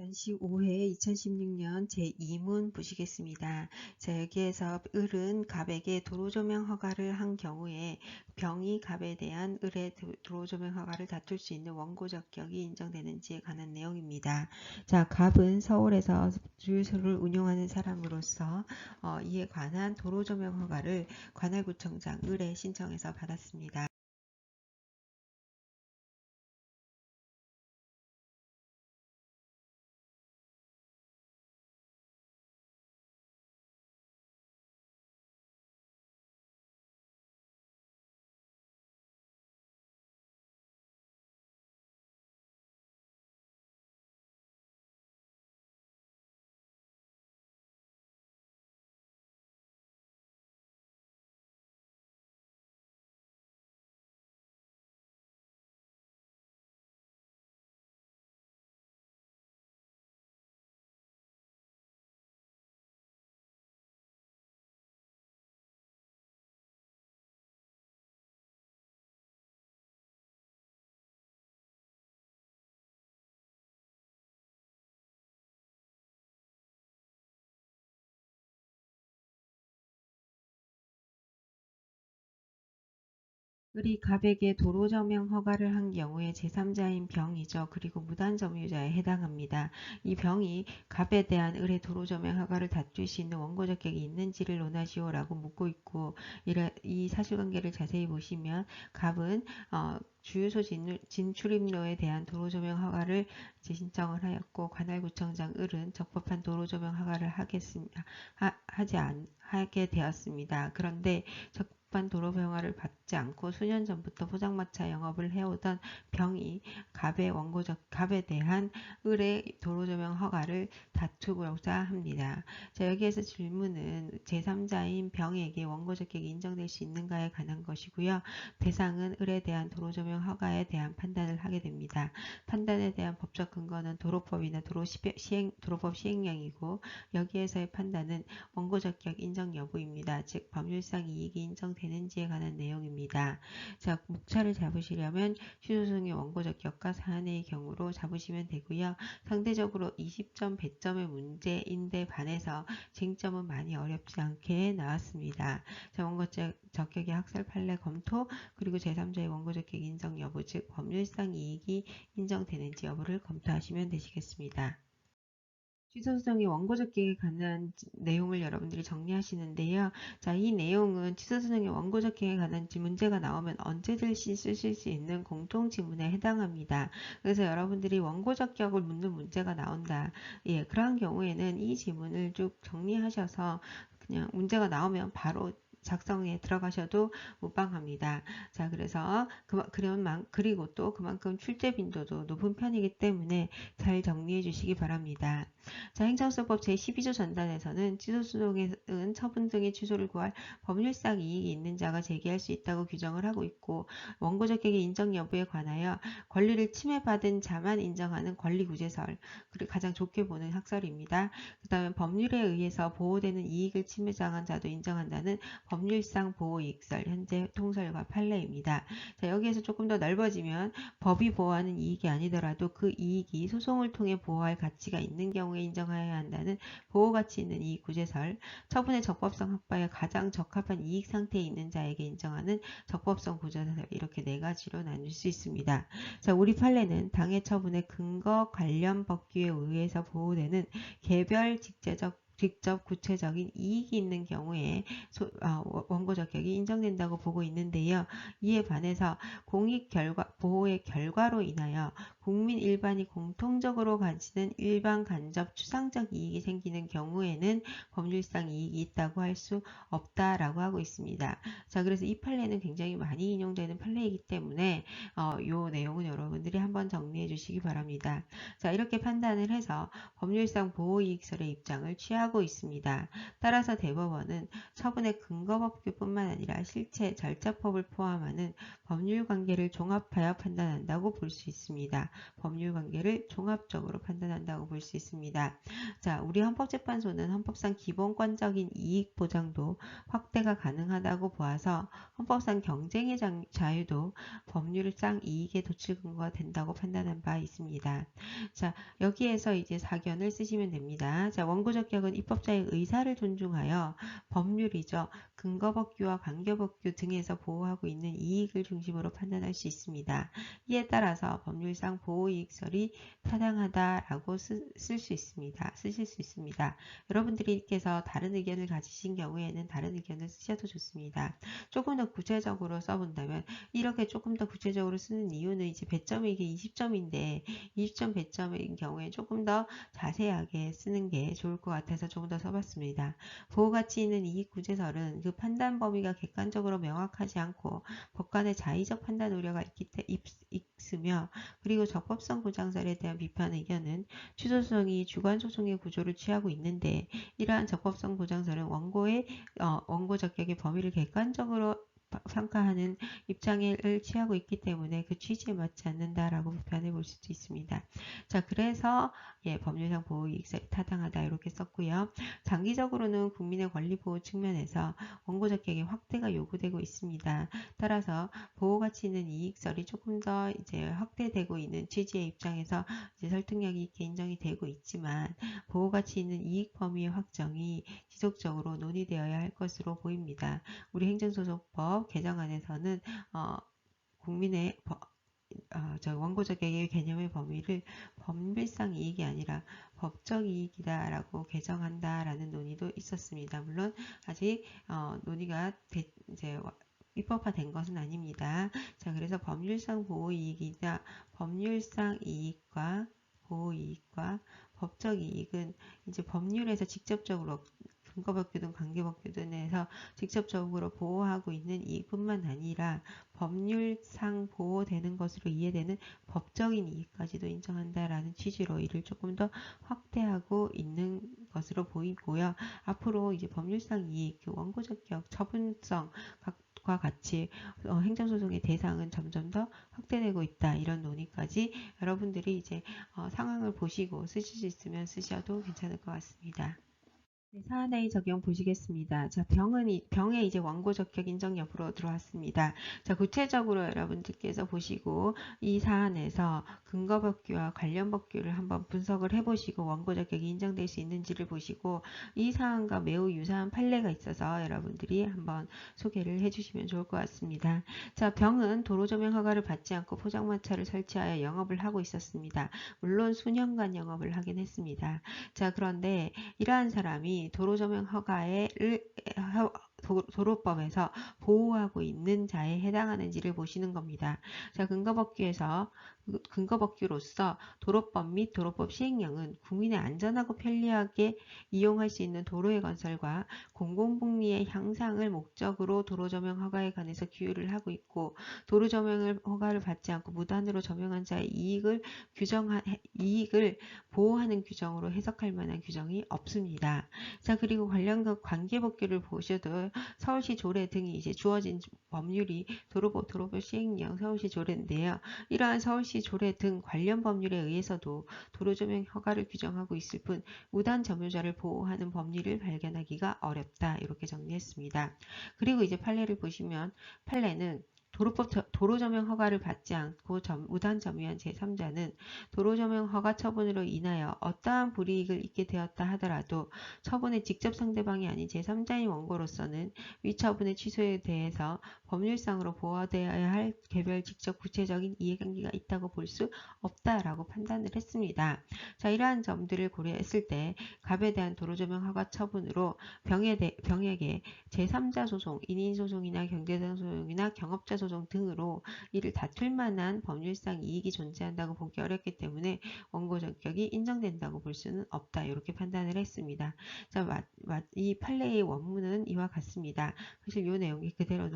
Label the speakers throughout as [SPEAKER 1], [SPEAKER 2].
[SPEAKER 1] 변시 5회 2016년 제2문 보시겠습니다. 자, 여기에서 을은 갑에게 도로조명 허가를 한 경우에 병이 갑에 대한 을의 도로조명 허가를 다툴 수 있는 원고적격이 인정되는지에 관한 내용입니다. 자, 갑은 서울에서 주유소를 운영하는 사람으로서 이에 관한 도로조명 허가를 관할구청장 을에 신청해서 받았습니다. 을이 갑에게 도로조명 허가를 한 경우에 제3자인 병이죠. 그리고 무단점유자에 해당합니다. 이 병이 갑에 대한 을의 도로조명 허가를 다툴 수 있는 원고적격이 있는지를 논하시오라고 묻고 있고, 이 사실관계를 자세히 보시면 갑은 주유소 진출입로에 대한 도로조명 허가를 신청을 하였고, 관할구청장 을은 적법한 도로조명 허가를 하게 되었습니다. 그런데 적법한 도로조명을 받지 않고 수년 전부터 포장마차 영업을 해오던 병이 갑에 대한 을의 도로조명 허가를 다투고자 합니다. 자, 여기에서 질문은 제3자인 병에게 원고적격이 인정될 수 있는가에 관한 것이고요. 대상은 을에 대한 도로조명 허가에 대한 판단을 하게 됩니다. 판단에 대한 법적 근거는 도로법이나 도로법 시행령이고, 여기에서의 판단은 원고적격 인정 여부입니다. 즉 법률상 이익이 인정되는지에 관한 내용입니다. 자, 목차를 잡으시려면 취소소송의 원고적격과 사안의 경우로 잡으시면 되고요. 상대적으로 20점 배점의 문제인데 반해서 쟁점은 많이 어렵지 않게 나왔습니다. 자, 원고적격의 학설 판례 검토, 그리고 제3자의 원고적격 인정 여부, 즉 법률상 이익이 인정되는지 여부를 검토하시면 되시겠습니다. 취소소송의 원고적격에 관한 내용을 여러분들이 정리하시는데요. 자, 이 내용은 취소소송의 원고적격에 관한 문제가 나오면 언제든지 쓰실 수 있는 공통지문에 해당합니다. 그래서 여러분들이 원고적격을 묻는 문제가 나온다. 예, 그러한 경우에는 이 지문을 쭉 정리하셔서 그냥 문제가 나오면 바로 작성에 들어가셔도 무방합니다. 자, 그래서 그리고 또 그만큼 출제 빈도도 높은 편이기 때문에 잘 정리해 주시기 바랍니다. 자, 행정소법 제12조 전단에서는 취소소송은 처분 등의 취소를 구할 법률상 이익이 있는 자가 제기할 수 있다고 규정을 하고 있고, 원고적격의 인정 여부에 관하여 권리를 침해받은 자만 인정하는 권리구제설, 그리고 가장 좋게 보는 학설입니다. 그 다음에 법률에 의해서 보호되는 이익을 침해당한 자도 인정한다는 법률상 보호이익설, 현재 통설과 판례입니다. 자, 여기에서 조금 더 넓어지면 법이 보호하는 이익이 아니더라도 그 이익이 소송을 통해 보호할 가치가 있는 경우에 인정하여야 한다는 보호가치 있는 이익구제설, 처분의 적법성 확보에 가장 적합한 이익 상태에 있는 자에게 인정하는 적법성 구제설, 이렇게 네 가지로 나눌 수 있습니다. 자, 우리 판례는 당해 처분의 근거 관련 법규에 의해서 보호되는 개별 직접 구체적인 이익이 있는 경우에 원고적격이 인정된다고 보고 있는데요. 이에 반해서 보호의 결과로 인하여 국민 일반이 공통적으로 가지는 일반 간접 추상적 이익이 생기는 경우에는 법률상 이익이 있다고 할 수 없다라고 하고 있습니다. 자, 그래서 이 판례는 굉장히 많이 인용되는 판례이기 때문에 이 내용은 여러분들이 한번 정리해 주시기 바랍니다. 자, 이렇게 판단을 해서 법률상 보호이익설의 입장을 취하고 하고 있습니다. 따라서 대법원은 처분의 근거법규뿐만 아니라 실체, 절차법을 포함하는 법률관계를 종합하여 판단한다고 볼 수 있습니다. 법률관계를 종합적으로 판단한다고 볼 수 있습니다. 자, 우리 헌법재판소는 헌법상 기본권적인 이익 보장도 확대가 가능하다고 보아서 헌법상 경쟁의 자유도 법률상 이익의 도출 근거가 된다고 판단한 바 있습니다. 자, 여기에서 이제 사견을 쓰시면 됩니다. 자, 원고적 격은 입법자의 의사를 존중하여 법률이죠. 근거법규와 관계법규 등에서 보호하고 있는 이익을 중심으로 판단할 수 있습니다. 이에 따라서 법률상 보호이익설이 타당하다라고 쓰실 수 있습니다. 여러분들께서 다른 의견을 가지신 경우에는 다른 의견을 쓰셔도 좋습니다. 조금 더 구체적으로 써본다면 이렇게 조금 더 구체적으로 쓰는 이유는 이제 배점이 이게 20점인데 20점 배점인 경우에 조금 더 자세하게 쓰는 게 좋을 것 같아서 조금 더 써봤습니다. 보호가치 있는 이익구제설은 그 판단 범위가 객관적으로 명확하지 않고 법관의 자의적 판단 우려가 있으며 그리고 적법성 보장설에 대한 비판 의견은 취소소송이 주관소송의 구조를 취하고 있는데 이러한 적법성 보장설은 원고 적격의 범위를 객관적으로 평가하는 입장을 취하고 있기 때문에 그 취지에 맞지 않는다라고 비판해 볼 수도 있습니다. 자, 그래서 법률상 보호이익설이 타당하다 이렇게 썼고요. 장기적으로는 국민의 권리 보호 측면에서 원고 적격의 확대가 요구되고 있습니다. 따라서 보호가치 있는 이익설이 조금 더 이제 확대되고 있는 취지의 입장에서 이제 설득력이 있게 인정이 되고 있지만 보호가치 있는 이익 범위의 확정이 지속적으로 논의되어야 할 것으로 보입니다. 우리 행정소송법 개정안에서는 국민의 원고적격의 개념의 범위를 법률상 이익이 아니라 법적 이익이다라고 개정한다라는 논의도 있었습니다. 물론 아직 논의가 이제 입법화된 것은 아닙니다. 자, 그래서 법률상 보호이익이다. 법률상 이익과 보호이익과 법적 이익은 이제 법률에서 직접적으로 근거법규든 관계법규든에서 직접적으로 보호하고 있는 이익뿐만 아니라 법률상 보호되는 것으로 이해되는 법적인 이익까지도 인정한다라는 취지로 이를 조금 더 확대하고 있는 것으로 보이고요. 앞으로 이제 법률상 이익, 원고적격, 처분성 과 같이 행정소송의 대상은 점점 더 확대되고 있다. 이런 논의까지 여러분들이 이제 상황을 보시고 쓰실 수 있으면 쓰셔도 괜찮을 것 같습니다. 네, 사안A 적용 보시겠습니다. 자, 병에 이제 원고 적격 인정 여부로 들어왔습니다. 자, 구체적으로 여러분들께서 보시고 이 사안에서 근거법규와 관련 법규를 한번 분석을 해보시고 원고 적격이 인정될 수 있는지를 보시고 이 사안과 매우 유사한 판례가 있어서 여러분들이 한번 소개를 해주시면 좋을 것 같습니다. 자, 병은 도로조명 허가를 받지 않고 포장마차를 설치하여 영업을 하고 있었습니다. 물론 수년간 영업을 하긴 했습니다. 자, 그런데 이러한 사람이 도로조명 도로법에서 보호하고 있는 자에 해당하는지를 보시는 겁니다. 자, 근거법규로서 도로법 및 도로법 시행령은 국민의 안전하고 편리하게 이용할 수 있는 도로의 건설과 공공복리의 향상을 목적으로 도로조명 허가에 관해서 규율을 하고 있고 도로조명을 허가를 받지 않고 무단으로 조명한 자의 이익을 보호하는 규정으로 해석할 만한 규정이 없습니다. 자, 그리고 관련 관계법규를 보셔도 서울시 조례 등이 이제 주어진 법률이 도로법 시행령 서울시 조례인데요. 이러한 서울시 조례 등 관련 법률에 의해서도 도로조명 허가를 규정하고 있을 뿐 무단 점유자를 보호하는 법률을 발견하기가 어렵다. 이렇게 정리했습니다. 그리고 이제 판례를 보시면 판례는 도로조명 허가를 받지 않고 무단 점유한 제3자는 도로조명 허가 처분으로 인하여 어떠한 불이익을 입게 되었다 하더라도 처분의 직접 상대방이 아닌 제3자인 원고로서는 위 처분의 취소에 대해서 법률상으로 보호되어야 할 개별 직접 구체적인 이해관계가 있다고 볼 수 없다라고 판단을 했습니다. 자, 이러한 점들을 고려했을 때 갑에 대한 도로조명 허가 처분으로 병에게 제3자 소송, 인인소송이나 경제상 소송이나 경업자 제3자소송 등으로 이를 다툴 만한 법률상 이익이 존재한다고 보기 어렵기 때문에 원고 적격이 인정된다고 볼 수는 없다. 이렇게 판단을 했습니다. 자, 이 판례의 원문은 이와 같습니다. 사실 이 내용이 그대로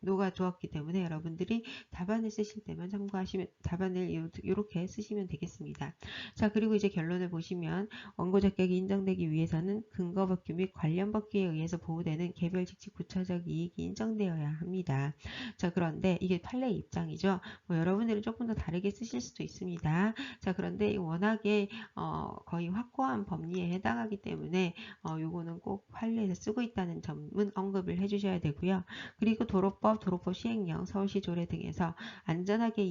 [SPEAKER 1] 녹아두었기 때문에 여러분들이 답안을 쓰실 때만 참고하시면 답안을 이렇게 쓰시면 되겠습니다. 자, 그리고 이제 결론을 보시면 원고 적격이 인정되기 위해서는 근거법규 및 관련 법규에 의해서 보호되는 개별 직직 부차적 이익이 인정되어야 합니다. 자, 그런데 이게 판례의 입장이죠. 뭐 여러분들은 조금 더 다르게 쓰실 수도 있습니다. 자, 그런데 워낙에 거의 확고한 법리에 해당하기 때문에 요거는 꼭 판례에서 쓰고 있다는 점은 언급을 해주셔야 되고요. 그리고 도로법 시행령, 서울시 조례 등에서 안전하게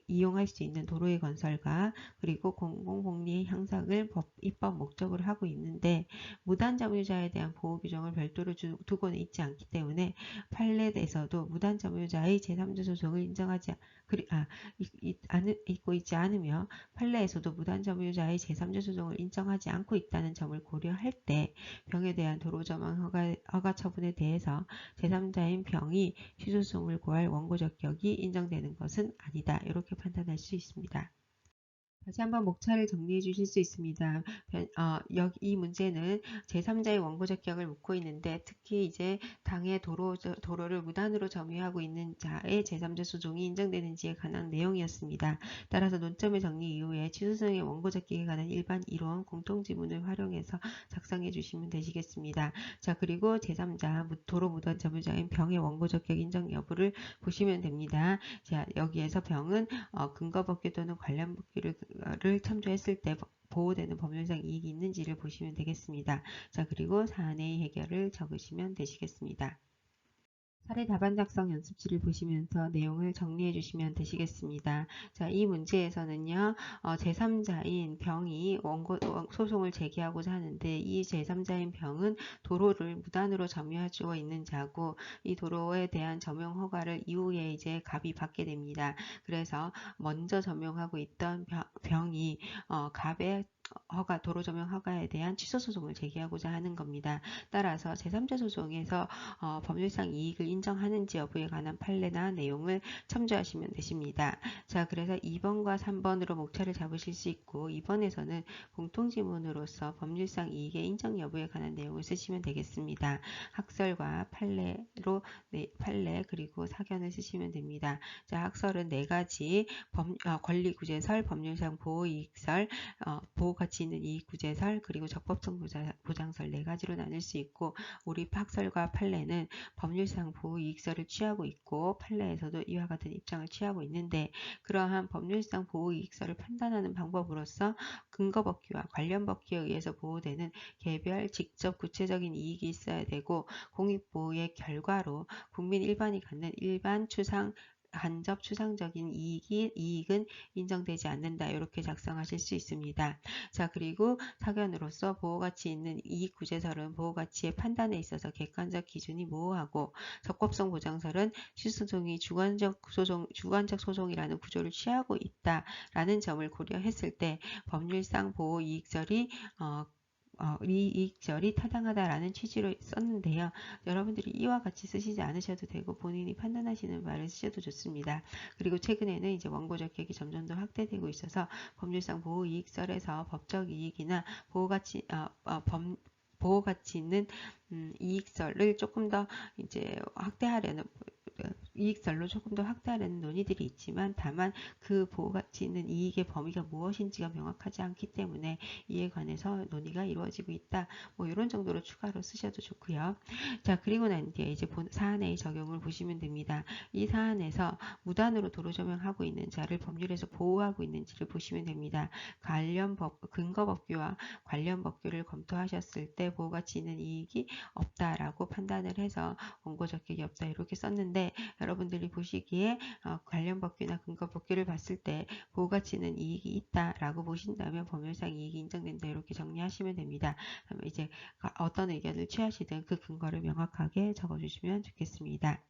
[SPEAKER 1] 이용할 수 있는 도로의 건설과 그리고 공공복리의 향상을 입법 목적으로 하고 있는데 무단점유자에 대한 보호 규정을 별도로 두고는 있지 않기 때문에 판례에서도 무단점유자의 제3자 소송을 인정하지 있고 있지 않으며 판례에서도 무단점유자의 제3자 소송을 인정하지 않고 있다는 점을 고려할 때 병에 대한 도로점용 허가 처분에 대해서 제3자인 병이 취소소송을 고할 원고 적격이 인정되는 것은 아니다. 이렇게 판단할 수 있습니다. 다시 한번 목차를 정리해 주실 수 있습니다. 이 문제는 제3자의 원고 적격을 묻고 있는데 특히 이제 당해 도로를 무단으로 점유하고 있는 자의 제3자 소송이 인정되는지에 관한 내용이었습니다. 따라서 논점의 정리 이후에 취소소송의 원고 적격에 관한 일반 이론 공통지문을 활용해서 작성해 주시면 되시겠습니다. 자, 그리고 제3자 도로 무단 점유자인 병의 원고 적격 인정 여부를 보시면 됩니다. 자, 여기에서 병은 근거법규 또는 관련 법규를 참조했을 때 보호되는 법률상 이익이 있는지를 보시면 되겠습니다. 자, 그리고 사안의 해결을 적으시면 되시겠습니다. 사례 답안 작성 연습지를 보시면서 내용을 정리해 주시면 되시겠습니다. 자, 이 문제에서는요, 제3자인 병이 소송을 제기하고자 하는데 이 제3자인 병은 도로를 무단으로 점유하고 있는 자고 이 도로에 대한 점용 허가를 이후에 이제 갑이 받게 됩니다. 그래서 먼저 점용하고 있던 병이 갑의 도로 점용 허가에 대한 취소 소송을 제기하고자 하는 겁니다. 따라서 제3자 소송에서 법률상 이익을 인정하는지 여부에 관한 판례나 내용을 참조하시면 되십니다. 자, 그래서 2번과 3번으로 목차를 잡으실 수 있고 2번에서는 공통지문으로서 법률상 이익의 인정 여부에 관한 내용을 쓰시면 되겠습니다. 학설과 판례 그리고 사견을 쓰시면 됩니다. 자, 학설은 4가지 권리구제설, 법률상 보호이익설, 보호가치 있는 이익구제설, 그리고 적법성 보장설 4가지로 나눌 수 있고 우리 학설과 판례는 법률상 보호이익설을 취하고 있고 판례에서도 이와 같은 입장을 취하고 있는데 그러한 법률상 보호이익설을 판단하는 방법으로서 근거법규와 관련 법규에 의해서 보호되는 개별 직접 구체적인 이익이 있어야 되고 공익보호의 결과로 국민 일반이 갖는 일반 간접 추상적인 이익은 인정되지 않는다. 이렇게 작성하실 수 있습니다. 자, 그리고 사견으로서 보호가치 있는 이익구제설은 보호가치의 판단에 있어서 객관적 기준이 모호하고 적법성 보장설은 취소소송이 주관적 소송이라는 구조를 취하고 있다라는 점을 고려했을 때 법률상 보호이익설이 이익절이 타당하다라는 취지로 썼는데요. 여러분들이 이와 같이 쓰시지 않으셔도 되고 본인이 판단하시는 바를 쓰셔도 좋습니다. 그리고 최근에는 이제 원고 적격이 점점 더 확대되고 있어서 법률상 보호이익설에서 법적 이익이나 보호가치 있는 이익설을 조금 더 이제 이익설로 조금 더 확대하려는 논의들이 있지만 다만 그 보호가치 있는 이익의 범위가 무엇인지가 명확하지 않기 때문에 이에 관해서 논의가 이루어지고 있다. 뭐 이런 정도로 추가로 쓰셔도 좋고요. 자, 그리고 난 뒤에 이제 사안의 적용을 보시면 됩니다. 이 사안에서 무단으로 도로 점용하고 있는 자를 법률에서 보호하고 있는지를 보시면 됩니다. 근거법규와 관련 법규를 검토하셨을 때 보호가치 있는 이익이 없다라고 판단을 해서 원고 적격이 없다 이렇게 썼는데 여러분들이 보시기에 관련 법규나 근거 법규를 봤을 때 보호가치 있는 이익이 있다라고 보신다면 법률상 이익이 인정된다 이렇게 정리하시면 됩니다. 이제 어떤 의견을 취하시든 그 근거를 명확하게 적어주시면 좋겠습니다.